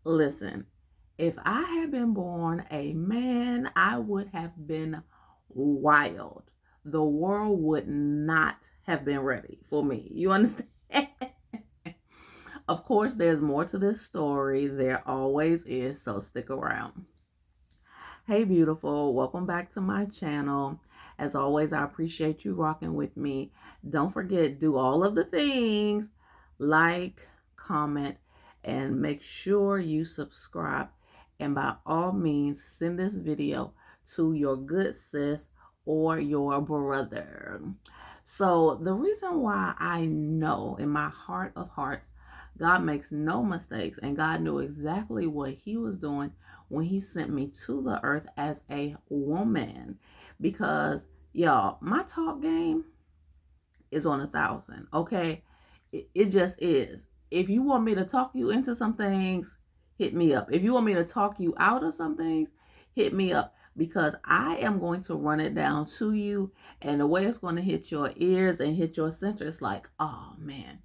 Listen, if I had been born a man, I would have been wild. The world would not have been ready for me. You understand? Of course, there's more to this story. There always is, so stick around. Hey, beautiful. Welcome back to my channel. As always, I appreciate you rocking with me. Don't forget, do all of the things like, comment, and make sure you subscribe. And by all means, send this video to your good sis or your brother. So, the reason why I know in my heart of hearts, God makes no mistakes, and God knew exactly what He was doing when He sent me to the earth as a woman. Because, y'all, my talk game is on 1,000. Okay, it just is. If you want me to talk you into some things, hit me up. If you want me to talk you out of some things, hit me up, because I am going to run it down to you, and the way it's going to hit your ears and hit your center, it's like, oh man.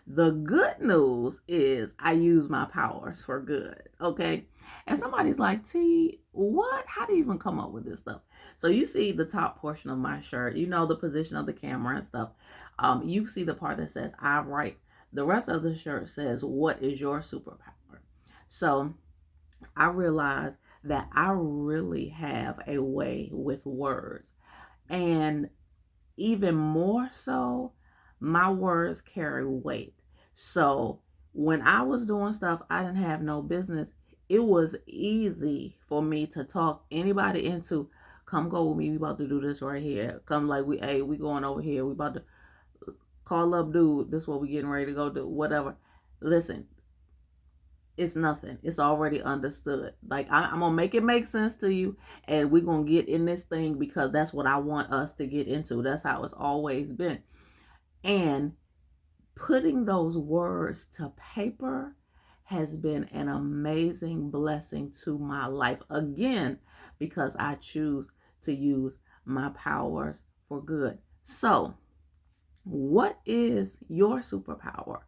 The good news is I use my powers for good. Okay. And somebody's like, T, what? How do you even come up with this stuff? So you see the top portion of my shirt, you know, the position of the camera and stuff. You see the part that says I write. The rest of the shirt says, what is your superpower? So I realized that I really have a way with words. And even more so, my words carry weight. So when I was doing stuff I didn't have no business, it was easy for me to talk anybody into, come go with me, we about to do this right here. Come, like, we going over here, we about to call up dude, this is what we getting ready to go do, whatever. Listen, it's nothing. It's already understood. Like, I'm gonna make it make sense to you, and we're gonna get in this thing because that's what I want us to get into. That's how it's always been. And putting those words to paper has been an amazing blessing to my life. Again, because I choose to use my powers for good. So, what is your superpower?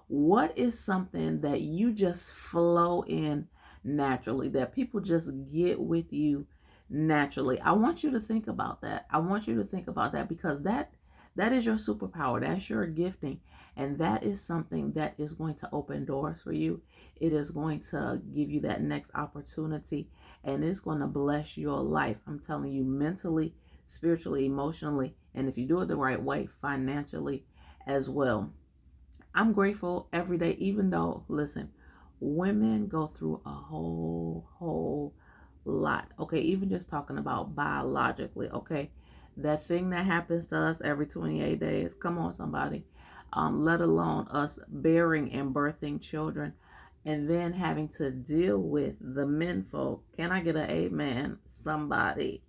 What is something that you just flow in naturally, that people just get with you naturally? I want you to think about that. I want you to think about that, because that is your superpower. That's your gifting. And that is something that is going to open doors for you. It is going to give you that next opportunity, and it's going to bless your life. I'm telling you, mentally, spiritually, emotionally, and if you do it the right way, financially as well. I'm grateful every day, even though, listen, women go through a whole lot. Okay, even just talking about biologically, okay? That thing that happens to us every 28 days, come on, somebody. Let alone us bearing and birthing children, and then having to deal with the menfolk. Can I get an amen, somebody?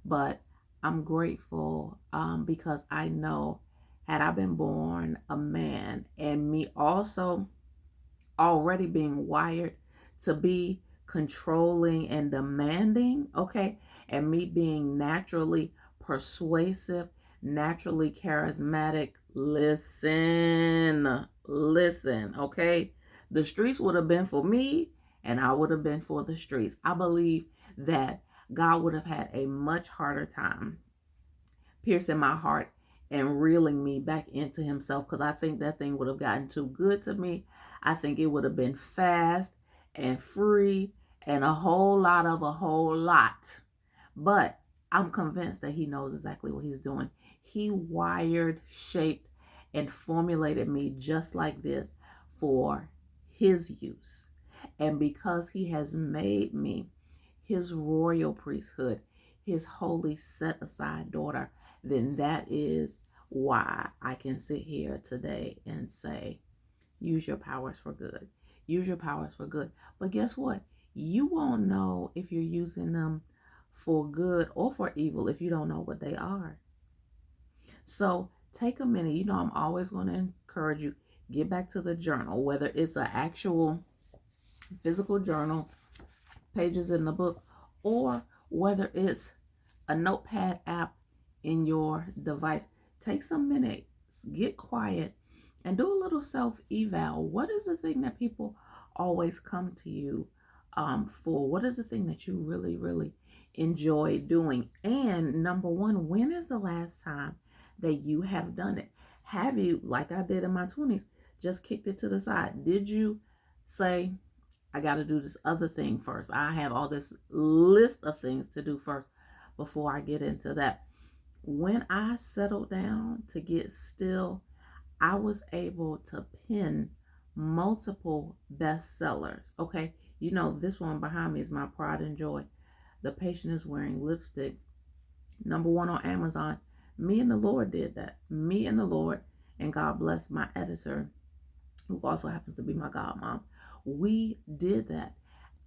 But I'm grateful, because I know, had I been born a man, and me also already being wired to be controlling and demanding, okay, and me being naturally persuasive, naturally charismatic, listen, okay, the streets would have been for me, and I would have been for the streets. I believe that God would have had a much harder time piercing my heart and reeling me back into Himself, because I think that thing would have gotten too good to me. I think it would have been fast and free and a whole lot of a whole lot. But I'm convinced that He knows exactly what He's doing. He wired, shaped, and formulated me just like this for His use. And because He has made me His royal priesthood, His holy set aside daughter, then that is why I can sit here today and say, use your powers for good. Use your powers for good. But guess what? You won't know if you're using them for good or for evil if you don't know what they are. So take a minute. You know, I'm always going to encourage you, get back to the journal, whether it's an actual physical journal, pages in the book, or whether it's a notepad app in your device. Take some minutes, get quiet, and do a little self eval. What is the thing that people always come to you for? What is the thing that you really, really enjoy doing? And number one, when is the last time that you have done it? Have you, like I did in my 20s, just kicked it to the side? Did you say, I got to do this other thing first? I have all this list of things to do first before I get into that. When I settled down to get still, I was able to pen multiple bestsellers. Okay, you know, this one behind me is my pride and joy. The Patient is Wearing Lipstick, #1 on Amazon. Me and the Lord did that. Me and the Lord, and God bless my editor, who also happens to be my godmom. We did that.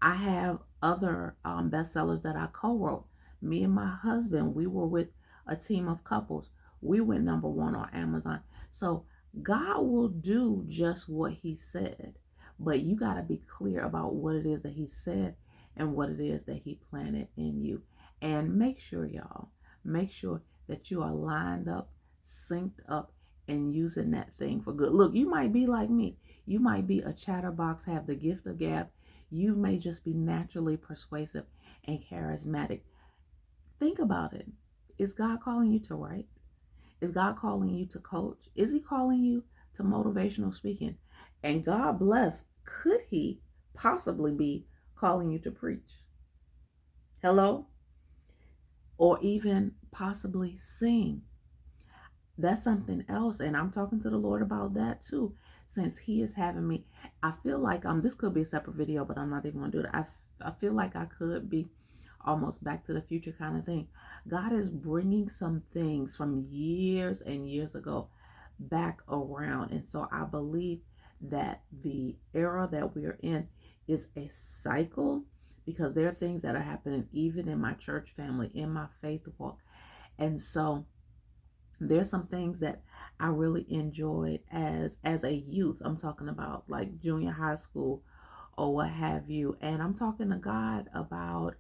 I have other bestsellers that I co-wrote. Me and my husband, we were with a team of couples. We went #1 on Amazon. So God will do just what he said, but you got to be clear about what it is that he said and what it is that he planted in you. And make sure, y'all, make sure that you are lined up, synced up, and using that thing for good. Look, you might be like me. You might be a chatterbox, have the gift of gab. You may just be naturally persuasive and charismatic. Think about it. Is God calling you to write? Is God calling you to coach? Is he calling you to motivational speaking? And God bless, could he possibly be calling you to preach? Hello? Or even possibly sing. That's something else, and I'm talking to the Lord about that too, since he is having me. I feel like this could be a separate video, but I'm not even gonna do that. I feel like I could be almost Back to the Future kind of thing. God is bringing some things from years and years ago back around, and so I believe that the era that we're in is a cycle, because there are things that are happening even in my church family, in my faith walk. And so there's some things that I really enjoyed as a youth. I'm talking about like junior high school or what have you. And I'm talking to God about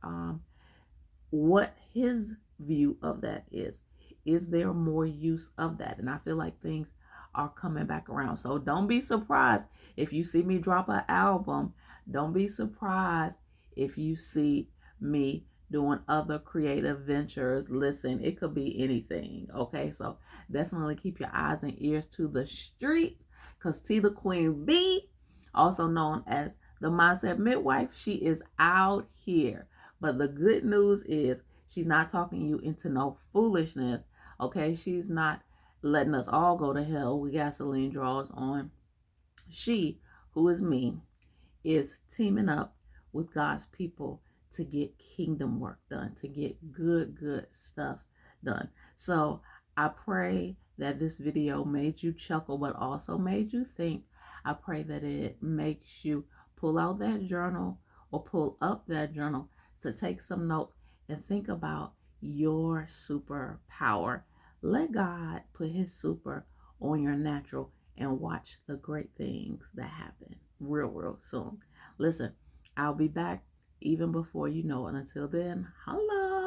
what his view of that is. Is there more use of that? And I feel like things are coming back around. So don't be surprised if you see me drop an album. Don't be surprised if you see me doing other creative ventures. Listen, it could be anything. Okay, so definitely keep your eyes and ears to the streets, because T the Queen B, also known as the Mindset Midwife, she is out here. But the good news is she's not talking you into no foolishness. Okay, she's not letting us all go to hell with gasoline draws on. She, who is me, is teaming up with God's people to get kingdom work done, to get good stuff done. So I pray that this video made you chuckle, but also made you think. I pray that it makes you pull out that journal or pull up that journal to take some notes and think about your superpower. Let God put his super on your natural and watch the great things that happen real soon. Listen, I'll be back even before you know it. Until then, holla.